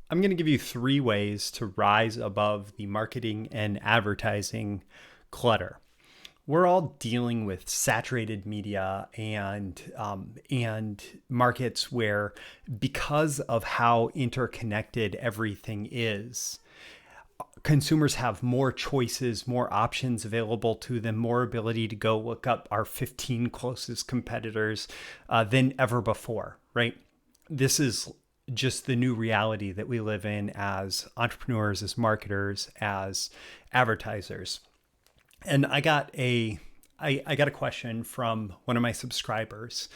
I'm going to give you 3 ways to rise above the marketing and advertising clutter. We're all dealing with saturated media and markets where, because of how interconnected everything is, consumers have more choices, more options available to them, more ability to go look up our 15 closest competitors than ever before, right? This is just the new reality that we live in as entrepreneurs, as marketers, as advertisers. And I got a question from one of my subscribers,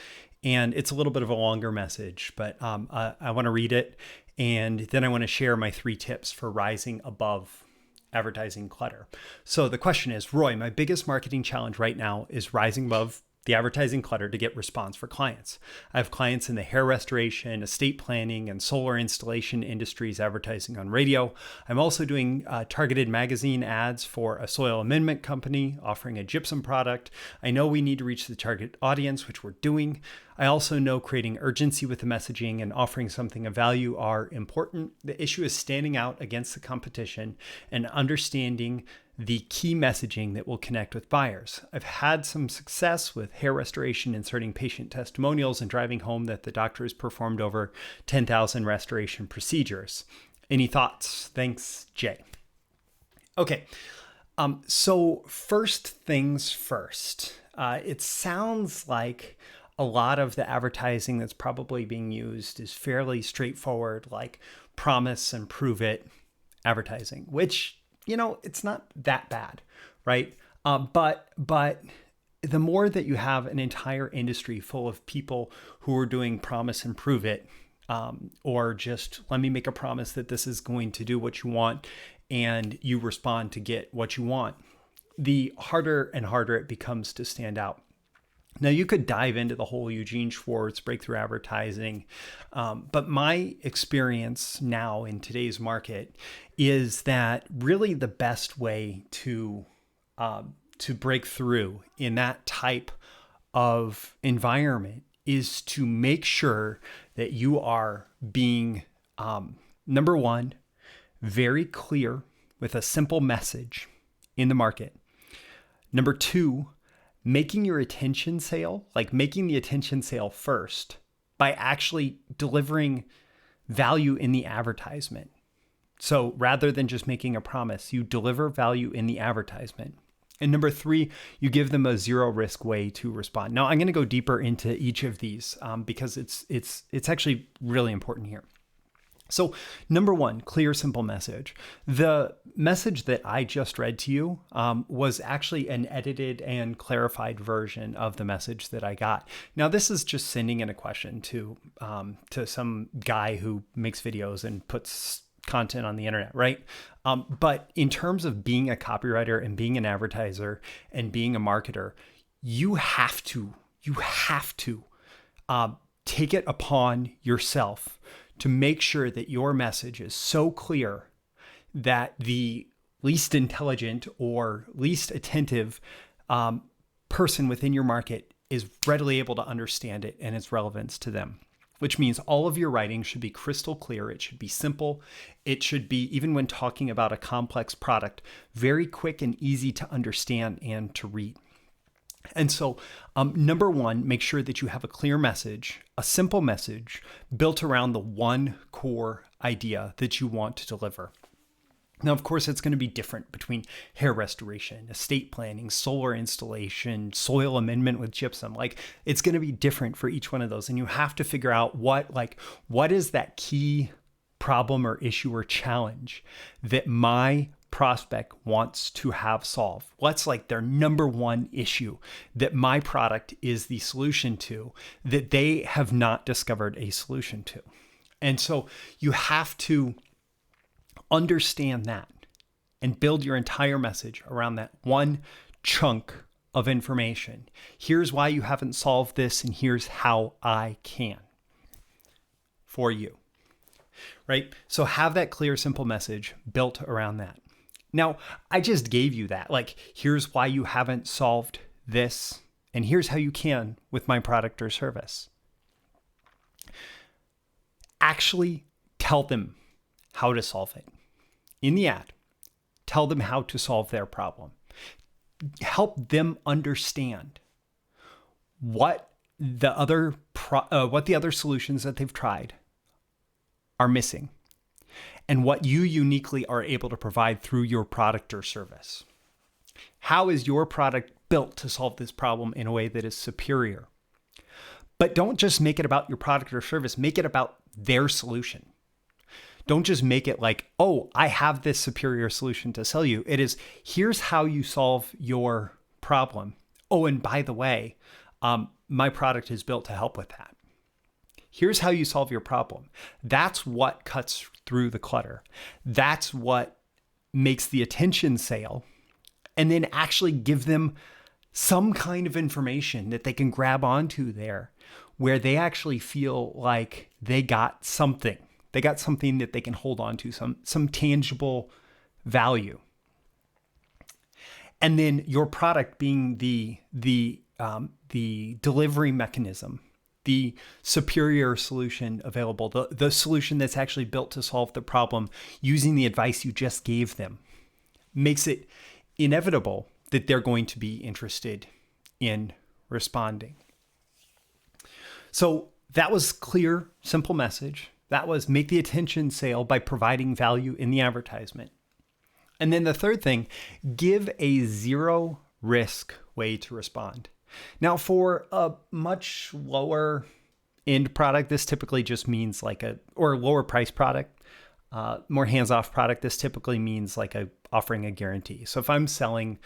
and it's a little bit of a longer message, but I want to read it, and then I want to share my 3 tips for rising above advertising clutter. So the question is, Roy, my biggest marketing challenge right now is rising above the advertising clutter to get response for clients. I have clients in the hair restoration, estate planning, and solar installation industries advertising on radio. I'm also doing targeted magazine ads for a soil amendment company offering a gypsum product. I know we need to reach the target audience, which we're doing. I also know creating urgency with the messaging and offering something of value are important. The issue is standing out against the competition and understanding the key messaging that will connect with buyers. I've had some success with hair restoration, inserting patient testimonials and driving home that the doctor has performed over 10,000 restoration procedures. Any thoughts? Thanks, Jay. Okay, so first things first. It sounds like a lot of the advertising that's probably being used is fairly straightforward, like promise and prove it advertising, which, it's not that bad, right? But the more that you have an entire industry full of people who are doing promise and prove it, or just let me make a promise that this is going to do what you want, and you respond to get what you want, the harder and harder it becomes to stand out. Now, you could dive into the whole Eugene Schwartz breakthrough advertising, but my experience now in today's market is that really the best way to break through in that type of environment is to make sure that you are being, number one, very clear with a simple message in the market. Number 2, making your attention sale, like making the attention sale first by actually delivering value in the advertisement. So rather than just making a promise, you deliver value in the advertisement. And number 3, you give them a zero risk way to respond. Now I'm going to go deeper into each of these because it's actually really important here. So number 1, clear, simple message. The message that I just read to you was actually an edited and clarified version of the message that I got. Now, this is just sending in a question to some guy who makes videos and puts content on the internet, right? But in terms of being a copywriter and being an advertiser and being a marketer, you have to take it upon yourself to make sure that your message is so clear that the least intelligent or least attentive person within your market is readily able to understand it and its relevance to them, which means all of your writing should be crystal clear. It should be simple. It should be, even when talking about a complex product, very quick and easy to understand and to read. And so, number 1, make sure that you have a clear message, a simple message built around the one core idea that you want to deliver. Now, of course, it's going to be different between hair restoration, estate planning, solar installation, soil amendment with gypsum. Like, it's going to be different for each one of those. And you have to figure out what is that key problem or issue or challenge that my prospect wants to have solved. What's like their number 1 issue that my product is the solution to, that they have not discovered a solution to. And so you have to understand that and build your entire message around that one chunk of information. Here's why you haven't solved this, and here's how I can for you, right? So have that clear, simple message built around that. Now, I just gave you that. Like, here's why you haven't solved this, and here's how you can with my product or service. Actually tell them. how to solve it. In the ad, tell them how to solve their problem. Help them understand what the other solutions that they've tried are missing, and what you uniquely are able to provide through your product or service. How is your product built to solve this problem in a way that is superior? But don't just make it about your product or service, make it about their solution. Don't just make it like, oh, I have this superior solution to sell you. It is, here's how you solve your problem. Oh, and by the way, my product is built to help with that. Here's how you solve your problem. That's what cuts through the clutter. That's what makes the attention sale. And then actually give them some kind of information that they can grab onto there, where they actually feel like they got something. They got something that they can hold on to, some tangible value. And then your product being the delivery mechanism, the superior solution available, the solution that's actually built to solve the problem using the advice you just gave them, makes it inevitable that they're going to be interested in responding. So that was clear, simple message. That was make the attention sale by providing value in the advertisement. And then the third thing, give a zero risk way to respond. Now, for a much lower end product, this typically just means or lower price product, more hands-off product, this typically means offering a guarantee. So if I'm selling,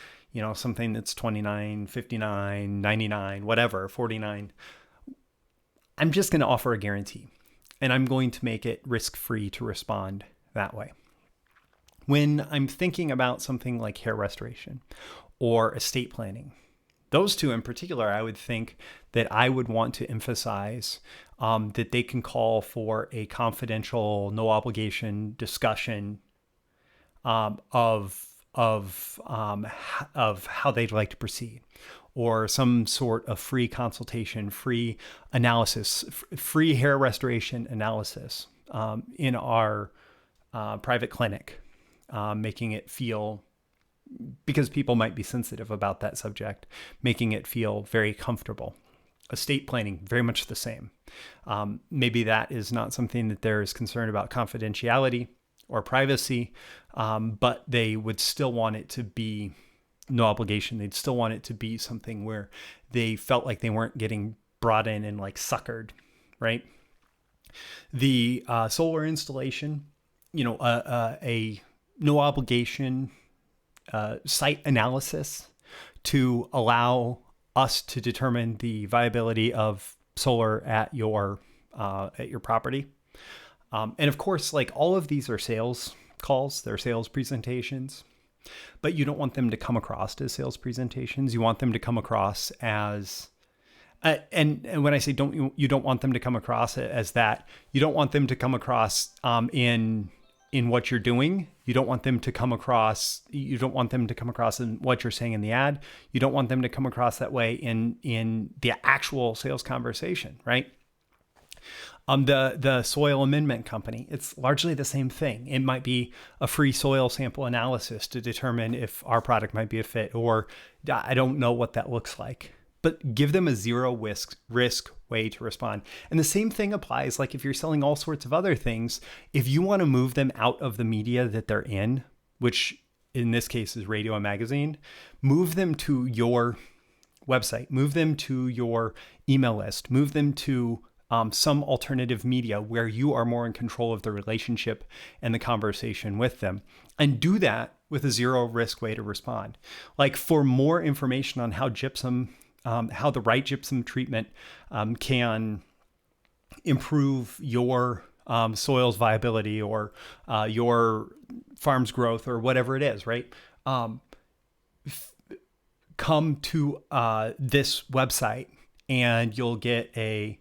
something that's $29, $59, $99, whatever, $49, I'm just going to offer a guarantee, and I'm going to make it risk-free to respond that way. When I'm thinking about something like hair restoration or estate planning, those two in particular, I would think that I would want to emphasize that they can call for a confidential, no obligation discussion of how they'd like to proceed, or some sort of free consultation, free analysis, free hair restoration analysis in our private clinic, making it feel, because people might be sensitive about that subject, making it feel very comfortable. Estate planning, very much the same. Maybe that is not something that there is concern about confidentiality or privacy, but they would still want it to be no obligation. They'd still want it to be something where they felt like they weren't getting brought in and suckered, right? The solar installation, a no obligation site analysis to allow us to determine the viability of solar at your property. And of course, all of these are sales calls, they're sales presentations, but you don't want them to come across as sales presentations. You want them to come across as, and when I say you don't want them to come across as that, you don't want them to come across in what you're doing. You don't want them to come across in what you're saying in the ad. You don't want them to come across that way in the actual sales conversation, right? The soil amendment company, it's largely the same thing. It might be a free soil sample analysis to determine if our product might be a fit, or I don't know what that looks like. But give them a zero risk way to respond. And the same thing applies if you're selling all sorts of other things. If you want to move them out of the media that they're in, which in this case is radio and magazine, move them to your website, move them to your email list, move them to some alternative media where you are more in control of the relationship and the conversation with them. And do that with a zero risk way to respond. For more information on how the right gypsum treatment can improve your soil's viability or your farm's growth or whatever it is, right? Come to this website and you'll get a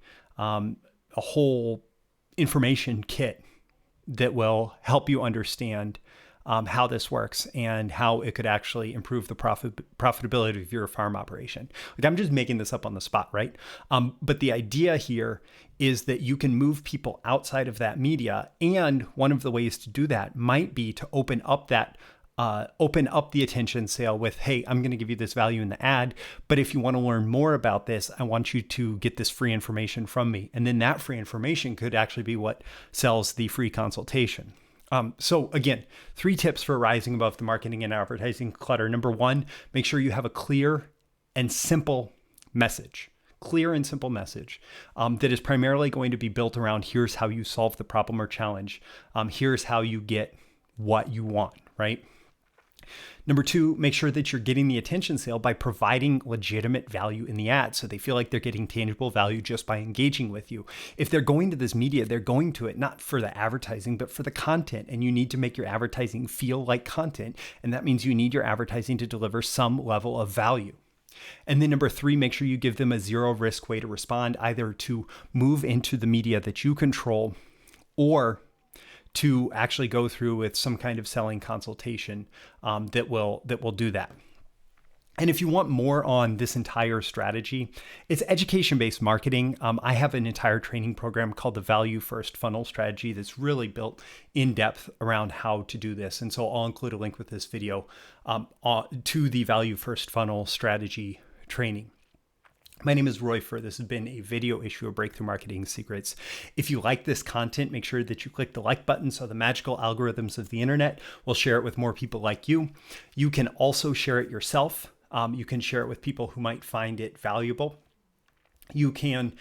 whole information kit that will help you understand how this works and how it could actually improve the profitability of your farm operation. Like, I'm just making this up on the spot, right? But the idea here is that you can move people outside of that media. And one of the ways to do that might be to open up the attention sale with, hey, I'm going to give you this value in the ad, but if you want to learn more about this, I want you to get this free information from me. And then that free information could actually be what sells the free consultation. So again, 3 tips for rising above the marketing and advertising clutter. Number 1, make sure you have a clear and simple message. That is primarily going to be built around, here's how you solve the problem or challenge. Here's how you get what you want, right? Number 2, make sure that you're getting the attention sale by providing legitimate value in the ad, so they feel like they're getting tangible value just by engaging with you. If they're going to this media, they're going to it not for the advertising, but for the content. And you need to make your advertising feel like content. And that means you need your advertising to deliver some level of value. And then number 3, make sure you give them a zero risk way to respond, either to move into the media that you control or to actually go through with some kind of selling consultation that will do that. And if you want more on this entire strategy, it's education-based marketing. I have an entire training program called the Value First Funnel Strategy that's really built in depth around how to do this. And so I'll include a link with this video to the Value First Funnel Strategy training. My name is Roy Furr. This has been a video issue of Breakthrough Marketing Secrets. If you like this content, make sure that you click the like button so the magical algorithms of the internet will share it with more people like you. You can also share it yourself. You can share it with people who might find it valuable. You can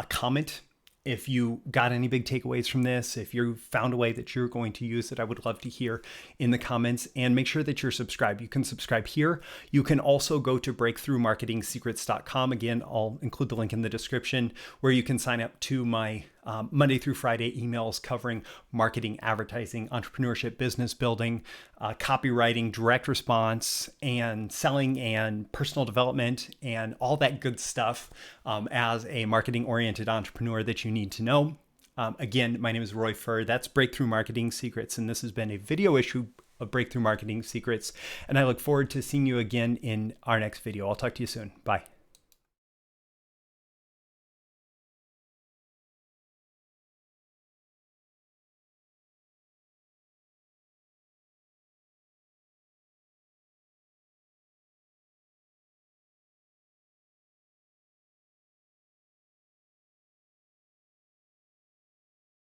comment if you got any big takeaways from this. If you found a way that you're going to use it, I would love to hear in the comments, and make sure that you're subscribed. You can subscribe here. You can also go to breakthroughmarketingsecrets.com. Again, I'll include the link in the description, where you can sign up to my Monday through Friday emails covering marketing, advertising, entrepreneurship, business building, copywriting, direct response, and selling, and personal development, and all that good stuff as a marketing-oriented entrepreneur that you need to know. Again, my name is Roy Furr. That's Breakthrough Marketing Secrets, and this has been a video issue of Breakthrough Marketing Secrets, and I look forward to seeing you again in our next video. I'll talk to you soon. Bye.